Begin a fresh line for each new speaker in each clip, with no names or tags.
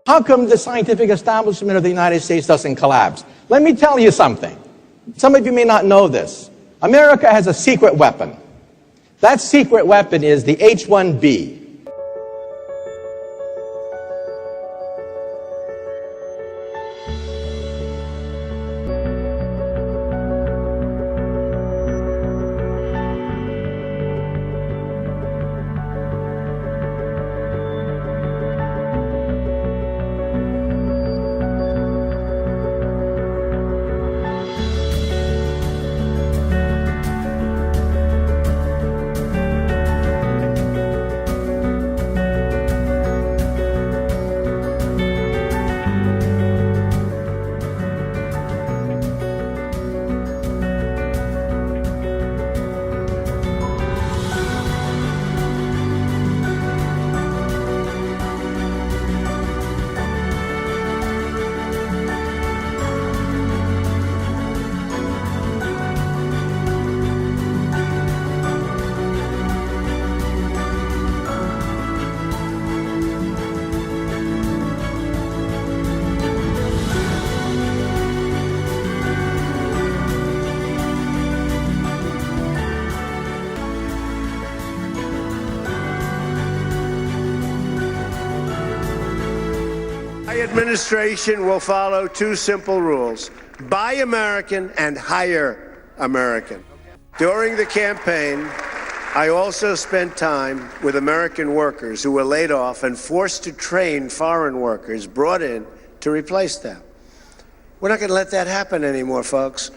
How come the scientific establishment of the United States doesn't collapse? Let me tell you something. Some of you may not know this. America has a secret weapon. That secret weapon is the H1-B.
My administration will follow two simple rules: buy American and hire American. During the campaign, I also spent time with American workers who were laid off and forced to train foreign workers brought in to replace them. We're not going to let that happen anymore, folks.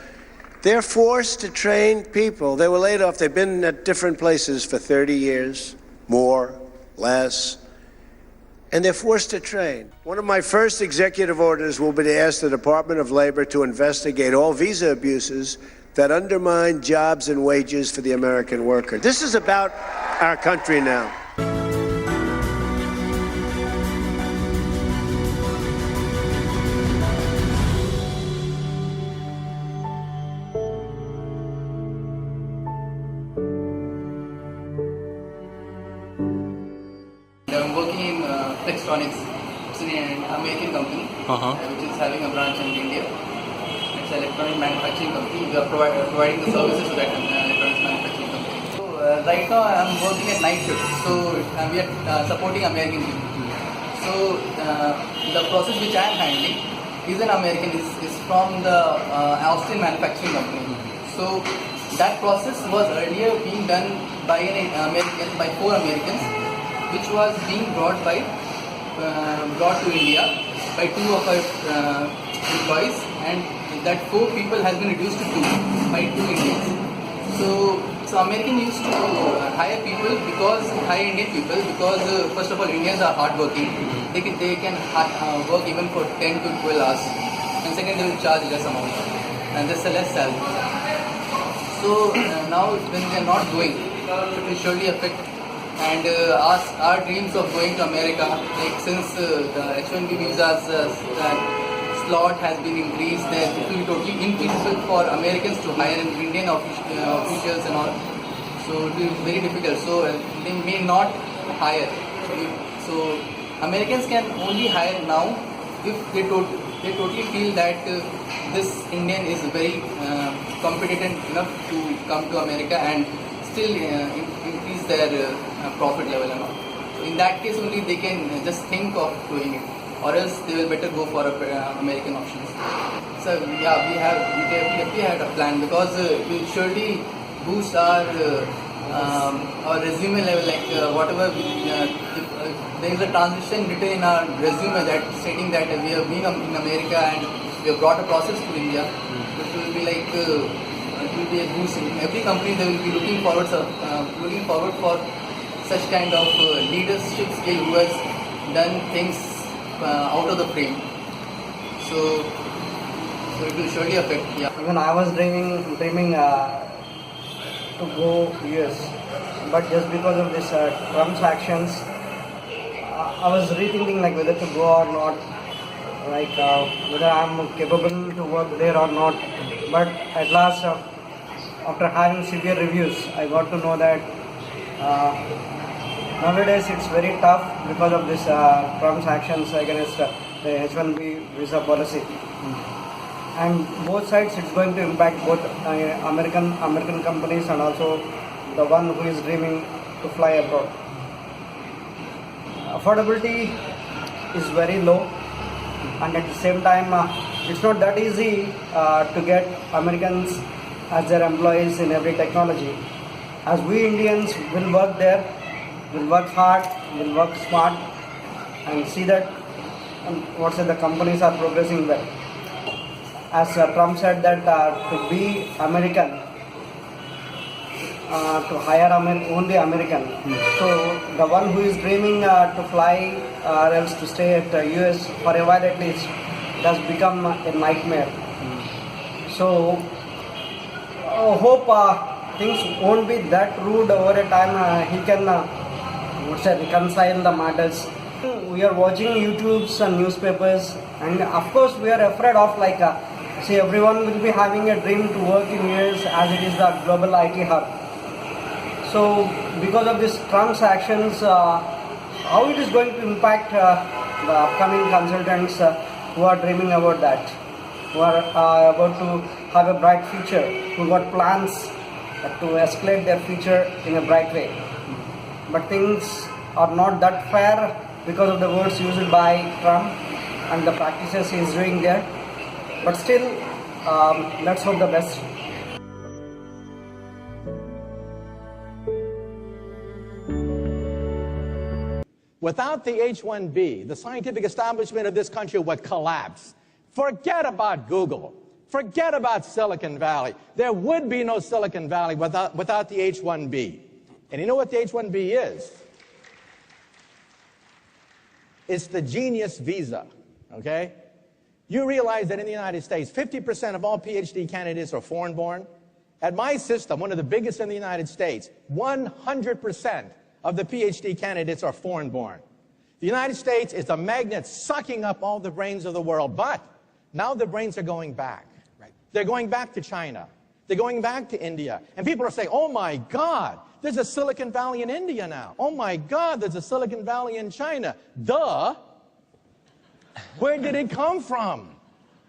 They're forced to train people. They were laid off. They've been at different places for 30 years, more, less. And they're forced to train. One of my first executive orders will be to ask the Department of Labor to investigate all visa abuses that undermine jobs and wages for the American worker. This is about our country now.
I'm working in electronics. It's an American company which is having a branch in India. It's an electronic manufacturing company. We are providing the services to that electronics manufacturing company. So right now I'm working at night shift. So we are supporting American people. So the process which I am handling is an American, is from the Austrian manufacturing company. So that process was earlier being done by an American, by 4 Americans, which was being brought to India by 2 of our employees, and that 4 people has been reduced to 2 by 2 Indians. So American used to hire people hire Indian people because first of all, Indians are hardworking. They can work even for 10 to 12 hours, and second, they will charge less amount and there's a less salary. So now when they are not going, it will surely affect. And our dreams of going to America, like since the H1-B visas slot has been increased, it will be totally impossible for Americans to hire Indian officials and all. So it will be very difficult. So they may not hire. So Americans can only hire now if they totally feel that this Indian is very competent enough to come to America and still increase their profit level and all. So in that case only they can just think of doing it, or else they will better go for American options. So yeah, we had a plan because it will surely boost our resume level, like whatever if there is a transition written in our resume that stating that we have been in America and we have brought a process to India. It will be like it will be a boost. In every company they will be looking forward for such kind of leadership skill who has done things out of the frame. So it will surely affect. Yeah.
Even I was dreaming to go US, but just because of this Trump's actions, I was rethinking like whether to go or not, like whether I'm capable to work there or not. But at last, after having severe reviews, I got to know that nowadays it's very tough because of this Trump's actions against the H1-B visa policy. And both sides it's going to impact both American companies and also the one who is dreaming to fly abroad. Affordability is very low, and at the same time it's not that easy to get Americans as their employees in every technology. As we Indians will work there, will work hard, will work smart, and see that the companies are progressing well. As Trump said that to be American, to hire only American. So the one who is dreaming to fly or else to stay at the US for a while at least, it has become a nightmare. So hope things won't be that rude over a time. He can reconcile the matters. We are watching YouTubes and newspapers, and of course we are afraid of everyone will be having a dream to work in US as it is the global IT hub. So because of this Trump's actions, how it is going to impact the upcoming consultants who are dreaming about that, who are about to have a bright future, who got plans to escalate their future in a bright way. But things are not that fair because of the words used by Trump and the practices he is doing there. But still, let's hope the best.
Without the H1-B, the scientific establishment of this country would collapse. Forget about Google. Forget about Silicon Valley. There would be no Silicon Valley without the H1-B. And you know what the H1-B is? It's the genius visa, okay? You realize that in the United States, 50% of all PhD candidates are foreign-born? At my system, one of the biggest in the United States, 100% of the PhD candidates are foreign-born. The United States is a magnet sucking up all the brains of the world, but now the brains are going back. Right. They're going back to China. They're going back to India. And people are saying, oh my God, there's a Silicon Valley in India now. Oh my God, there's a Silicon Valley in China. Duh. Where did it come from?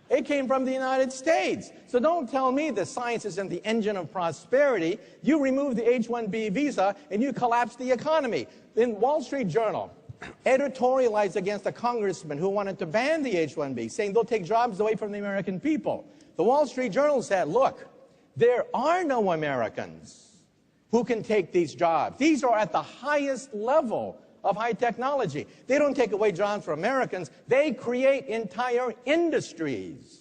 It came from the United States. So don't tell me that science isn't the engine of prosperity. You remove the H-1B visa and you collapse the economy. In Wall Street Journal, editorialized against a congressman who wanted to ban the H-1B, saying they'll take jobs away from the American people. The Wall Street Journal said, look, there are no Americans who can take these jobs. These are at the highest level of high technology. They don't take away jobs for Americans. They create entire industries.